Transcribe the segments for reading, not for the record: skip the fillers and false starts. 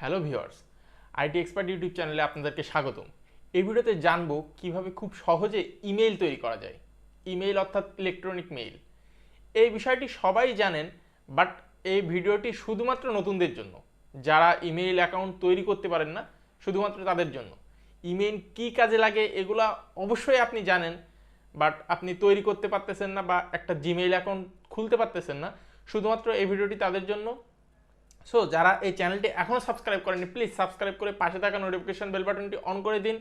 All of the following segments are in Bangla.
Hello viewers, IT expert YouTube চ্যানেলে আপনাদেরকে স্বাগতম। এই ভিডিওতে জানবো কিভাবে খুব সহজে ইমেইল তৈরি করা যায়। ইমেইল অর্থাৎ ইলেকট্রনিক মেইল। এই বিষয়টি সবাই জানেন, বাট এই ভিডিওটি শুধুমাত্র নতুনদের জন্য, যারা ইমেইল অ্যাকাউন্ট তৈরি করতে পারেন না, শুধুমাত্র তাদের জন্য। ইমেইল কী কাজে লাগে এগুলা অবশ্যই আপনি জানেন, বাট আপনি তৈরি করতে পারতেছেন না বা একটা জিমেইল অ্যাকাউন্ট খুলতে পারতেছেন না। শুধুমাত্র এই ভিডিওটি তাদের জন্য। সো যারা এই চ্যানেলটি এখনও সাবস্ক্রাইব করেনি, প্লিজ সাবস্ক্রাইব করে পাশে থাকা নোটিফিকেশন বেল বাটনটি অন করে দিন।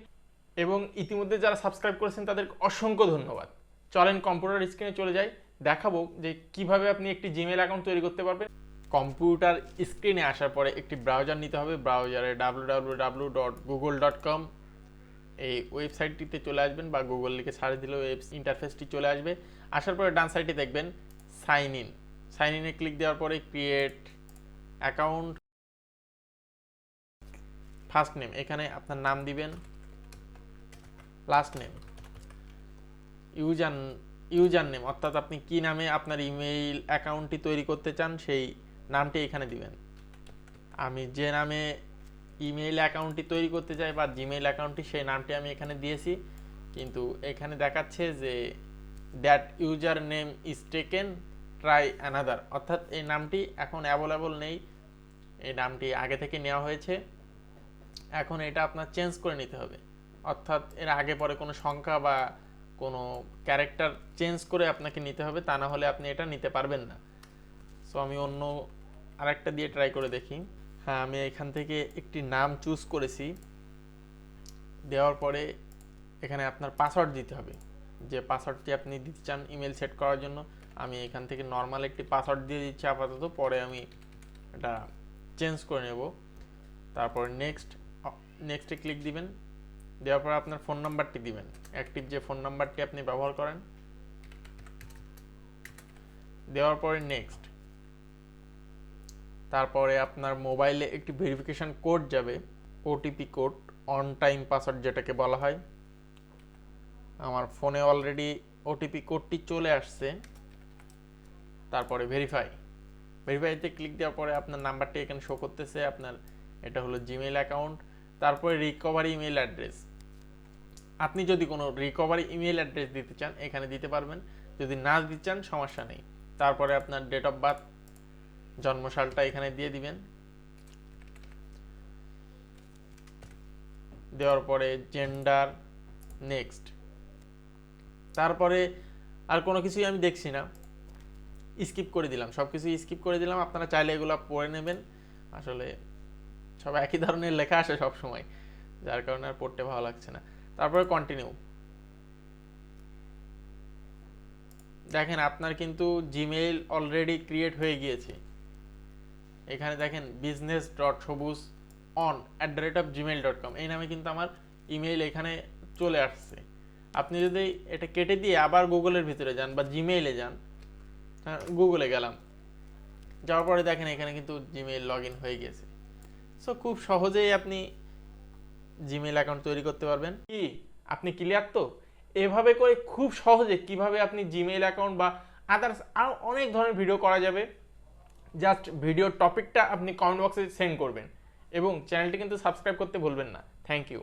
এবং ইতিমধ্যে যারা সাবস্ক্রাইব করেছেন তাদেরকে অসংখ্য ধন্যবাদ। চলেন কম্পিউটার স্ক্রিনে চলে যাই, দেখাবো যে কিভাবে আপনি একটি জিমেইল অ্যাকাউন্ট তৈরি করতে পারবেন। কম্পিউটার স্ক্রিনে আসার পরে একটি ব্রাউজার নিতে হবে। ব্রাউজারে www.google.com এই ওয়েবসাইটটিতে চলে আসবেন, বা গুগল লিখে সার্চ দিলেও ওয়েব ইন্টারফেসটি চলে আসবে। আসার পরে ডান সাইডে দেখবেন সাইন ইন। সাইন ইনে ক্লিক দেওয়ার পরে ক্রিয়েট অ্যাকাউন্ট, ফার্স্ট নেম এখানে আপনার নাম দিবেন, লাস্ট নেম, ইউজার নেম অর্থাৎ আপনি কি নামে আপনার ইমেইল অ্যাকাউন্টটি তৈরি করতে চান সেই নামটি এখানে দিবেন। আমি যে নামে ইমেইল অ্যাকাউন্টটি তৈরি করতে চাই বা জিমেইল অ্যাকাউন্টটি, সেই নামটি আমি এখানে দিয়েছি, কিন্তু এখানে দেখাচ্ছে যে that user name is taken, try another, অর্থাৎ এই নামটি এখন অ্যাভেলেবল নেই। এই নামটি আগে থেকে নেওয়া হয়েছে, এখন এটা আপনার চেঞ্জ করে নিতে হবে। অর্থাৎ এর আগে পরে কোনো সংখ্যা বা কোনো ক্যারেক্টার চেঞ্জ করে আপনাকে নিতে হবে, তা না হলে আপনি এটা নিতে পারবেন না। সো আমি অন্য আরেকটা দিয়ে ট্রাই করে দেখি। হ্যাঁ, আমি এখান থেকে একটি নাম চুজ করেছি। দেওয়ার পরে এখানে আপনার পাসওয়ার্ড দিতে হবে, যে পাসওয়ার্ডটি আপনি দিতে চান ইমেল সেট করার জন্য। আমি এখান থেকে নর্মাল একটি পাসওয়ার্ড দিয়ে দিচ্ছি আপাতত, পরে আমি এটা চেঞ্জ করে নেব। তারপর নেক্সটে ক্লিক দিবেন। দেওয়ার পর আপনার ফোন নাম্বারটি দিবেন, অ্যাক্টিভ যে ফোন নাম্বারটি আপনি ব্যবহার করেন। দেওয়ার পরে নেক্সট। তারপরে আপনার মোবাইলে একটি ভেরিফিকেশন কোড যাবে, OTP code, on time password যেটাকে বলা হয়। আমার ফোনে অলরেডি ওটিপি কোডটি চলে আসছে। তারপরে ভেরিফাইতে ক্লিক দেওয়ার পরে আপনার নাম্বারটি এখানে শো করতেছে, আপনার এটা হলো জিমেইল অ্যাকাউন্ট। তারপরে রিকভারি ইমেল অ্যাড্রেস, আপনি যদি কোনো রিকভারি ইমেল অ্যাড্রেস দিতে চান এখানে দিতে পারবেন, যদি না দিতে চান সমস্যা নেই। তারপরে আপনার ডেট অফ বার্থ, জন্মসালটা এখানে দিয়ে দিবেন। দেওয়ার পরে জেন্ডার, নেক্সট। তারপরে আর কোনো কিছুই আমি দেখছি না, স্কিপ করে দিলাম, সব কিছুই স্কিপ করে দিলাম। আপনারা চাইলে এগুলো পড়ে নেবেন, আসলে সব একই ধরনের লেখা আসে সব সময়, যার কারণে আর পড়তে ভালো লাগছে না। তারপরে কন্টিনিউ। দেখেন আপনার কিন্তু জিমেইল অলরেডি ক্রিয়েট হয়ে গিয়েছে। এখানে দেখেন business.sobuj@gmail.com এই নামে কিন্তু আমার ইমেইল এখানে চলে আসছে। আপনি যদি এটা কেটে দিয়ে আবার গুগলের ভিতরে যান বা জিমেইলে যান, গুগলে গেলাম, যাওয়ার পরে দেখেন এখানে কিন্তু জিমেইল লগ ইন হয়ে গেছে। সো খুব সহজেই আপনি জিমেইল অ্যাকাউন্ট তৈরি করতে পারবেন। কি আপনি ক্লিয়ার তো? এভাবে করে খুব সহজে কিভাবে আপনি জিমেইল অ্যাকাউন্ট বা আদার্স আরও অনেক ধরনের ভিডিও করা যাবে। জাস্ট ভিডিওর টপিকটা আপনি কমেন্ট বক্সে সেন্ড করবেন, এবং চ্যানেলটি কিন্তু সাবস্ক্রাইব করতে ভুলবেন না। Thank you.